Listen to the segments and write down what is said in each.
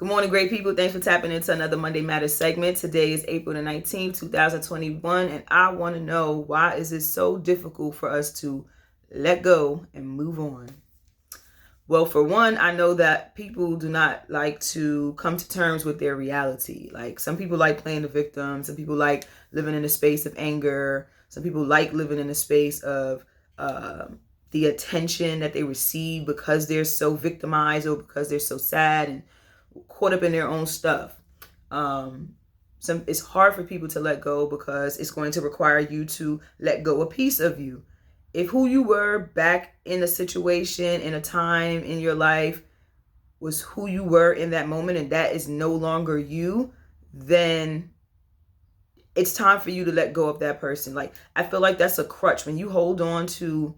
Good morning, great people. Thanks for tapping into another Monday Matters segment. Today is April the 19th, 2021, and I want to know, why is it so difficult for us to let go and move on? Well, for one, I know that people do not like to come to terms with their reality. Like, some people like playing the victim. Some people like living in a space of anger. Some people like living in a space of the attention that they receive because they're so victimized or because they're so sad and caught up in their own stuff. It's hard for people to let go because it's going to require you to let go a piece of you. If who you were back in a situation, in a time in your life, was who you were in that moment, and that is no longer you, then it's time for you to let go of that person. Like, I feel like that's a crutch. When you hold on to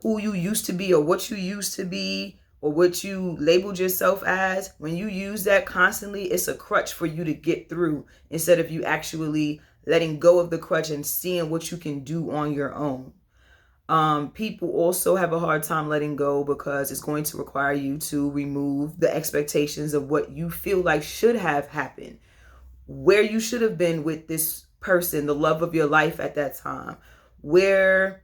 who you used to be or what you used to be or what you labeled yourself as, when you use that constantly, it's a crutch for you to get through, instead of you actually letting go of the crutch and seeing what you can do on your own. People also have a hard time letting go because it's going to require you to remove the expectations of what you feel like should have happened, where you should have been with this person, the love of your life at that time, where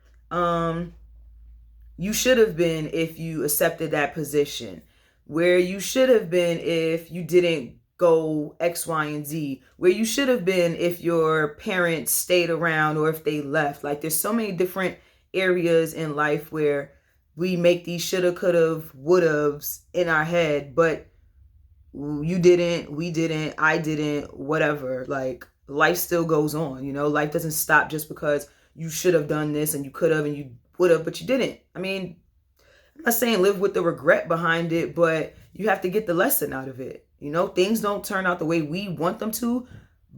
you should have been if you accepted that position, where you should have been if you didn't go X, Y, and Z, where you should have been if your parents stayed around or if they left. Like, there's so many different areas in life where we make these shoulda, coulda, woulda's in our head, but you didn't, we didn't, I didn't, whatever. Like, life still goes on, life doesn't stop just because you should have done this and you could have and you would have, but you didn't. I mean, I'm not saying live with the regret behind it, but you have to get the lesson out of it. Things don't turn out the way we want them to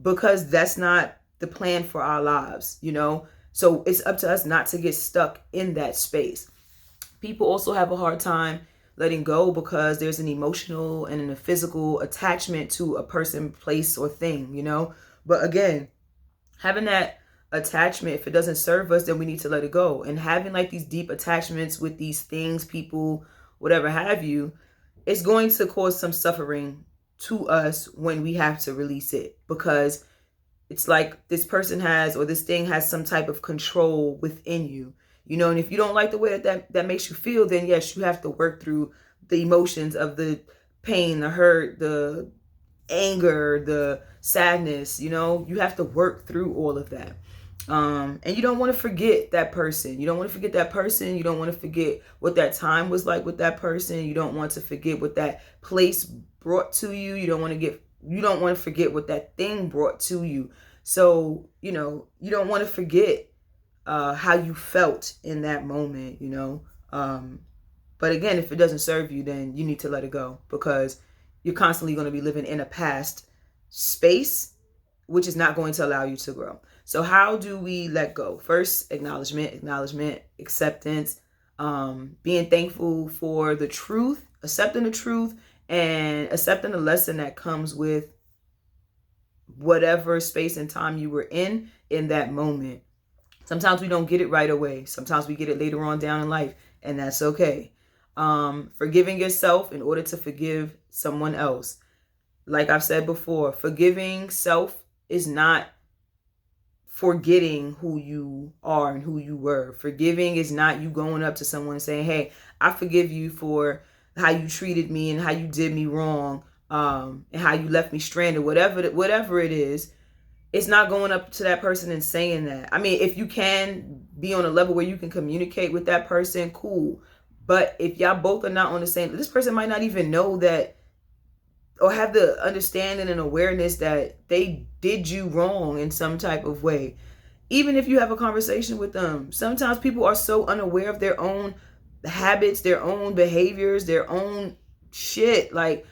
because that's not the plan for our lives, So it's up to us not to get stuck in that space. People also have a hard time letting go because there's an emotional and a physical attachment to a person, place, or thing, But again, having that attachment, if it doesn't serve us, then we need to let it go. And having like these deep attachments with these things, people, whatever have you, it's going to cause some suffering to us when we have to release it, because it's like this person has, or this thing has, some type of control within you, and if you don't like the way that makes you feel, then yes, you have to work through the emotions of the pain, the hurt, the anger, the sadness. You have to work through all of that. And you don't want to forget that person. You don't want to forget that person. You don't want to forget what that time was like with that person. You don't want to forget what that place brought to you. You don't want to forget what that thing brought to you. So, you don't want to forget how you felt in that moment, But again, if it doesn't serve you, then you need to let it go, because you're constantly going to be living in a past space, which is not going to allow you to grow. So how do we let go? First, acknowledgement, acceptance, being thankful for the truth, accepting the truth, and accepting the lesson that comes with whatever space and time you were in that moment. Sometimes we don't get it right away. Sometimes we get it later on down in life, and that's okay. Forgiving yourself in order to forgive someone else. Like I've said before, forgiving self is not forgetting who you are and who you were. Forgiving is not you going up to someone and saying, hey, I forgive you for how you treated me and how you did me wrong, and how you left me stranded, whatever it is. It's not going up to that person and saying that. I mean, if you can be on a level where you can communicate with that person, cool. But if y'all both are not on the same, this person might not even know that, or have the understanding and awareness that they did you wrong in some type of way. Even if you have a conversation with them, sometimes people are so unaware of their own habits, their own behaviors, their own shit, like,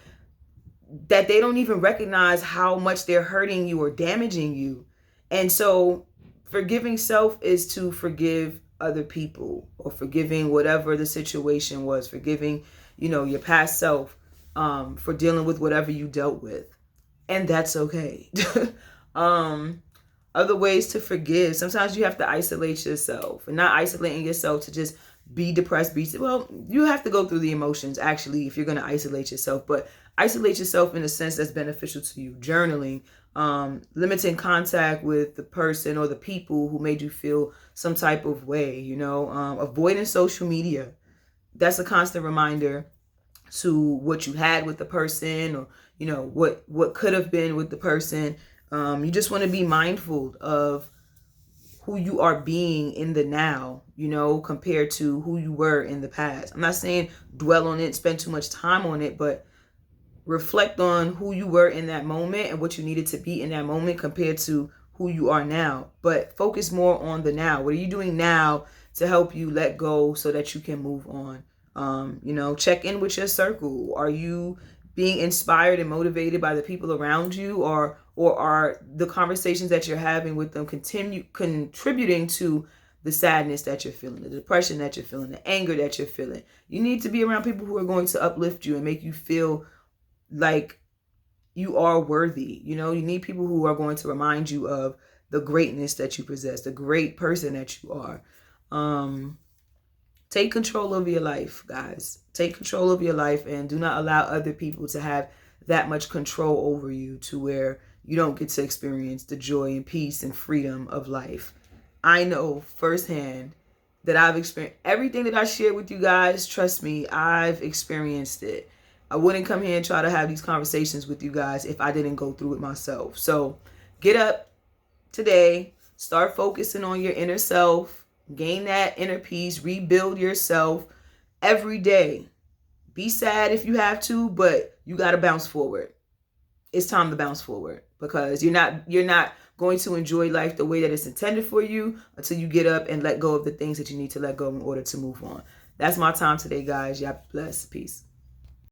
that they don't even recognize how much they're hurting you or damaging you. And so forgiving self is to forgive other people, or forgiving whatever the situation was, forgiving, your past self, for dealing with whatever you dealt with. And that's okay. Other ways to forgive. Sometimes you have to isolate yourself, and not isolating yourself to just be depressed, well, you have to go through the emotions actually if you're going to isolate yourself, but isolate yourself in a sense that's beneficial to you. Journaling, limiting contact with the person or the people who made you feel some type of way, avoiding social media. That's a constant reminder to what you had with the person, or what could have been with the person. You just want to be mindful of who you are being in the now, compared to who you were in the past. I'm not saying dwell on it, spend too much time on it, but reflect on who you were in that moment and what you needed to be in that moment compared to who you are now. But focus more on the now. What are you doing now to help you let go so that you can move on? Check in with your circle. Are you being inspired and motivated by the people around you, or are the conversations that you're having with them contributing to the sadness that you're feeling, the depression that you're feeling, the anger that you're feeling? You need to be around people who are going to uplift you and make you feel like you are worthy. You need people who are going to remind you of the greatness that you possess, the great person that you are. Take control of your life, guys. Take control of your life, and do not allow other people to have that much control over you to where you don't get to experience the joy and peace and freedom of life. I know firsthand that I've experienced everything that I shared with you guys. Trust me, I've experienced it. I wouldn't come here and try to have these conversations with you guys if I didn't go through it myself. So get up today, start focusing on your inner self, gain that inner peace, rebuild yourself every day. Be sad if you have to, but you got to bounce forward. It's time to bounce forward, because you're not going to enjoy life the way that it's intended for you until you get up and let go of the things that you need to let go in order to move on. That's my time today, guys. Y'all bless. Peace.